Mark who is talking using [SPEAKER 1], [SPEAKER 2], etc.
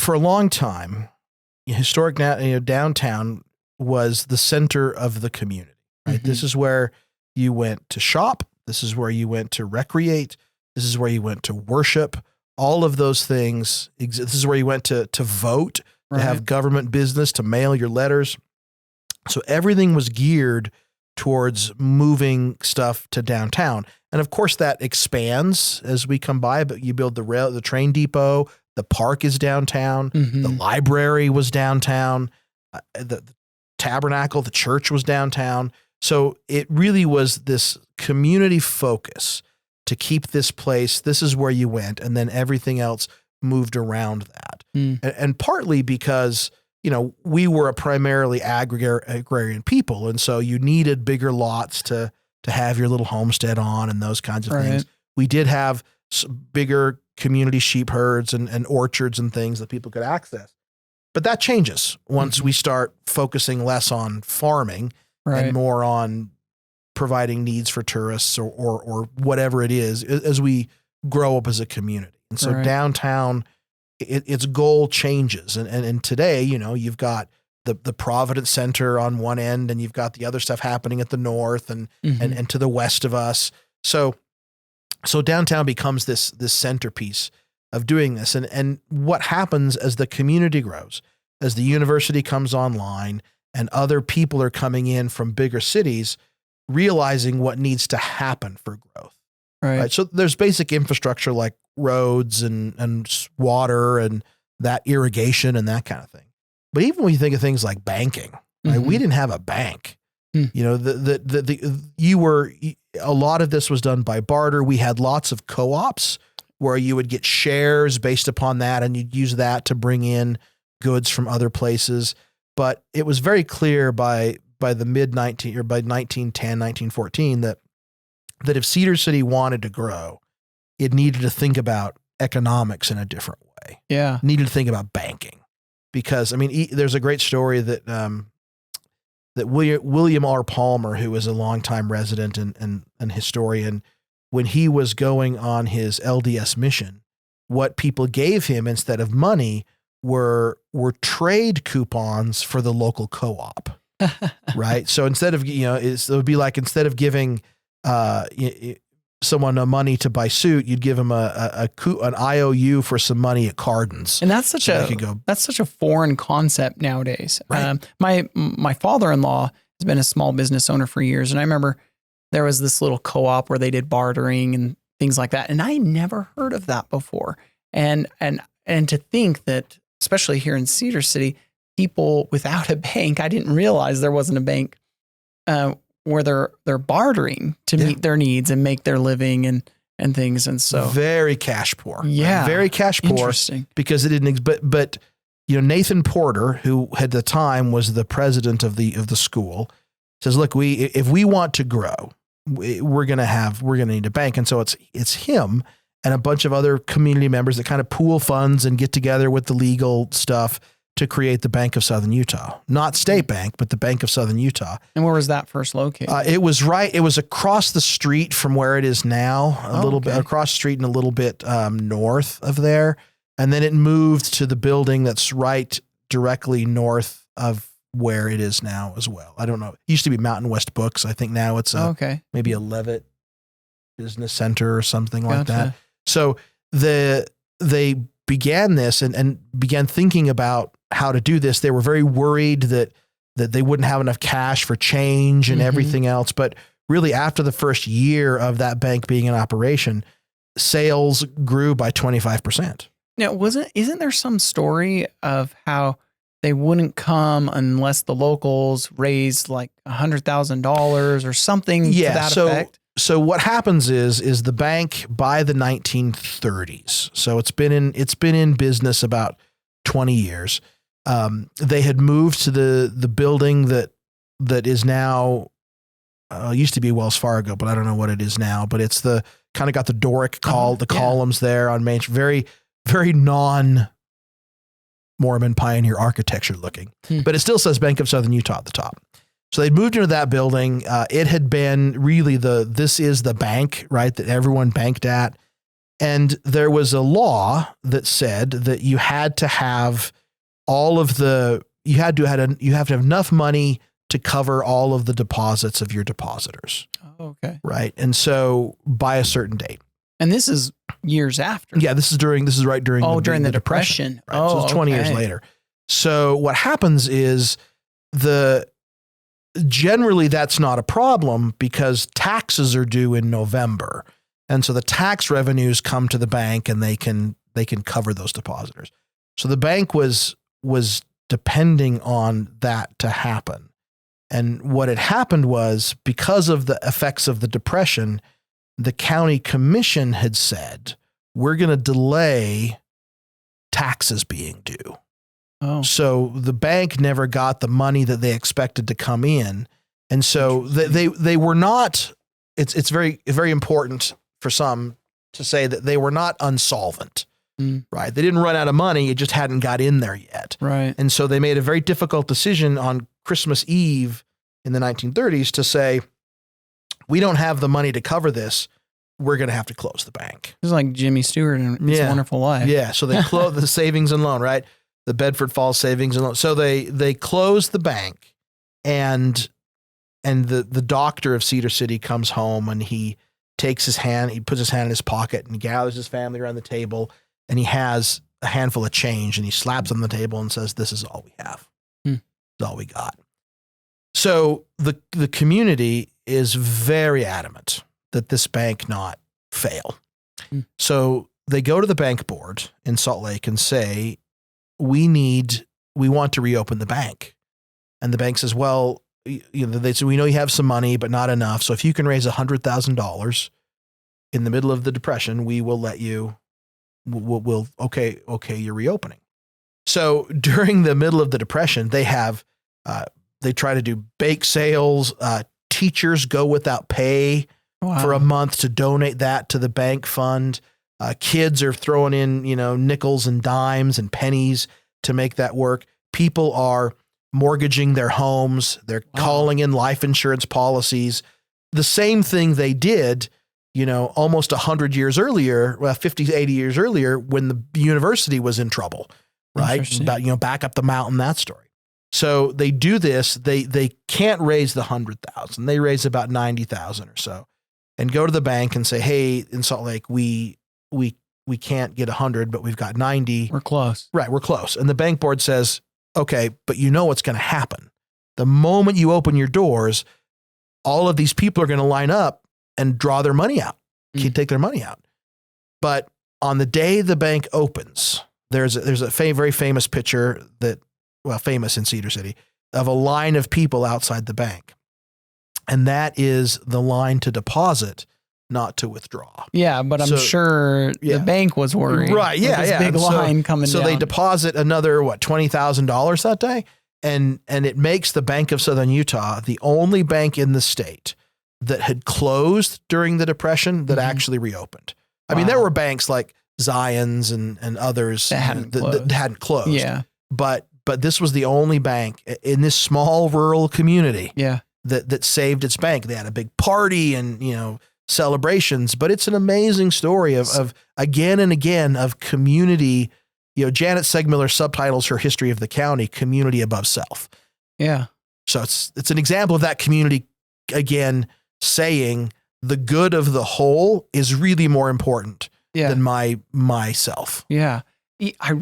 [SPEAKER 1] for a long time, historic downtown was the center of the community, right?
[SPEAKER 2] Mm-hmm.
[SPEAKER 1] This is where you went to shop. This is where you went to recreate. This is where you went to worship. All of those things. This is where you went to vote, to have government business, to mail your letters. So everything was geared towards moving stuff to downtown. And of course that expands as we come by, but you build the train depot, the park is downtown,
[SPEAKER 2] Mm-hmm.
[SPEAKER 1] the library was downtown, the tabernacle, the church was downtown. So it really was this community focus to keep this place. This is where you went. And then everything else moved around that. And partly because, we were a primarily agrarian people. And so you needed bigger lots to have your little homestead on and those kinds of things. We did have bigger community sheep herds and orchards and things that people could access. But that changes once we start focusing less on farming and more on providing needs for tourists or whatever it is as we grow up as a community. And so downtown, its goal changes. And today, you've got the Providence Center on one end, and you've got the other stuff happening at the north and to the west of us. So downtown becomes this centerpiece of doing this. And what happens as the community grows, as the university comes online and other people are coming in from bigger cities, realizing what needs to happen for growth. Right. So there's basic infrastructure like roads and water and that irrigation and that kind of thing. But even when you think of things like banking, right, we didn't have a bank. A lot of this was done by barter. We had lots of co-ops where you would get shares based upon that, and you'd use that to bring in goods from other places. But it was very clear by by 1910, 1914 that if Cedar City wanted to grow, it needed to think about economics in a different way.
[SPEAKER 2] Yeah.
[SPEAKER 1] It needed to think about banking. Because, I mean, there's a great story that that William R. Palmer, who was a longtime resident and historian, when he was going on his LDS mission, what people gave him instead of money were trade coupons for the local co-op, right? So instead of, it would be like, instead of giving someone money to buy suit, you'd give them an IOU for some money at Cardin's.
[SPEAKER 2] And that's such a foreign concept nowadays.
[SPEAKER 1] Right.
[SPEAKER 2] My father-in-law has been a small business owner for years. And I remember there was this little co-op where they did bartering and things like that. And I never heard of that before. And to think that, especially here in Cedar City, people without a bank, I didn't realize there wasn't a bank, where they're bartering to meet their needs and make their living and things. And so
[SPEAKER 1] very cash poor.
[SPEAKER 2] Yeah.
[SPEAKER 1] Very cash poor.
[SPEAKER 2] Interesting.
[SPEAKER 1] Because it didn't, but Nathan Porter, who at the time was the president of the school, says, look, if we want to grow, we're going to need a bank. And so it's him and a bunch of other community members that kind of pool funds and get together with the legal stuff to create the Bank of Southern Utah, not State Bank, but the Bank of Southern Utah.
[SPEAKER 2] And where was that first located?
[SPEAKER 1] It was across the street from where it is now, bit across the street and a little bit north of there. And then it moved to the building that's right directly north of where it is now as well. I don't know. It used to be Mountain West Books. I think now it's maybe a Levitt Business Center or something like that. So they began this and began thinking about how to do this. They were very worried that they wouldn't have enough cash for change and everything else. But really, after the first year of that bank being in operation, sales grew by 25%.
[SPEAKER 2] Now, isn't there some story of how they wouldn't come unless the locals raised like $100,000 or something to that effect?
[SPEAKER 1] So what happens is the bank by the 1930s. So it's been in business about 20 years. They had moved to the building that is now used to be Wells Fargo, but I don't know what it is now. But it's the kind of got the Doric columns there on Main Street, very very non-Mormon pioneer architecture looking, but it still says Bank of Southern Utah at the top. So they moved into that building. It had been really this is the bank, right, that everyone banked at. And there was a law that said that you had to have you have to have enough money to cover all of the deposits of your depositors.
[SPEAKER 2] Oh, okay.
[SPEAKER 1] Right. And so by a certain date.
[SPEAKER 2] And this is years after.
[SPEAKER 1] Yeah, this is right during
[SPEAKER 2] during the Depression.
[SPEAKER 1] Right? So it's 20 years later. So what happens is generally that's not a problem because taxes are due in November. And so the tax revenues come to the bank and they can cover those depositors. So the bank was depending on that to happen. And what had happened was because of the effects of the Depression, the county commission had said, we're going to delay taxes being due. Oh. So the bank never got the money that they expected to come in. And so they were not, it's very, very important for some to say that they were not insolvent, right? They didn't run out of money. It just hadn't got in there yet.
[SPEAKER 2] Right.
[SPEAKER 1] And so they made a very difficult decision on Christmas Eve in the 1930s to say, we don't have the money to cover this. We're going to have to close the bank.
[SPEAKER 2] It's like Jimmy Stewart in It's a Wonderful Life.
[SPEAKER 1] Yeah. So they closed the savings and loan, right? The Bedford Falls Savings and Loan. So they closed the bank, and the doctor of Cedar City comes home and he takes his hand, he puts his hand in his pocket and gathers his family around the table, and he has a handful of change and he slaps on the table and says, "This is all we have. It's all we got." So the community is very adamant that this bank not fail. So they go to the bank board in Salt Lake and say, we want to reopen the bank. And the bank says, well, they say, we know you have some money, but not enough. So if you can raise $100,000 in the middle of the Depression, we will let you, okay, you're reopening. So during the middle of the Depression, they try to do bake sales. Teachers go without pay for a month to donate that to the bank fund. Kids are throwing in, nickels and dimes and pennies to make that work. People are mortgaging their homes. They're calling in life insurance policies. The same thing they did, almost 100 years earlier, 50, 80 years earlier, when the university was in trouble, right? About, back up the mountain, that story. So they do this. They can't raise the 100,000. They raise about 90,000 or so, and go to the bank and say, "Hey, in Salt Lake, we can't get 100, but we've got 90.
[SPEAKER 2] We're close."
[SPEAKER 1] Right, we're close. And the bank board says, "Okay, but you know what's going to happen. The moment you open your doors, all of these people are going to line up and draw their money out, take their money out." But on the day the bank opens, there's a very famous picture famous in Cedar City, of a line of people outside the bank. And that is the line to deposit, not to withdraw.
[SPEAKER 2] Yeah, but I'm sure the bank was worried.
[SPEAKER 1] Right, yeah.
[SPEAKER 2] Big line coming down.
[SPEAKER 1] So they deposit another, $20,000 that day? And it makes the Bank of Southern Utah the only bank in the state that had closed during the Depression that actually reopened. I mean, there were banks like Zion's and others that hadn't closed.
[SPEAKER 2] Yeah.
[SPEAKER 1] But this was the only bank in this small rural community that saved its bank. They had a big party and, celebrations, but it's an amazing story of again and again of community. Janet Segmiller subtitles her history of the county, Community Above Self.
[SPEAKER 2] Yeah.
[SPEAKER 1] So it's an example of that community, again, saying the good of the whole is really more important than myself.
[SPEAKER 2] Yeah. I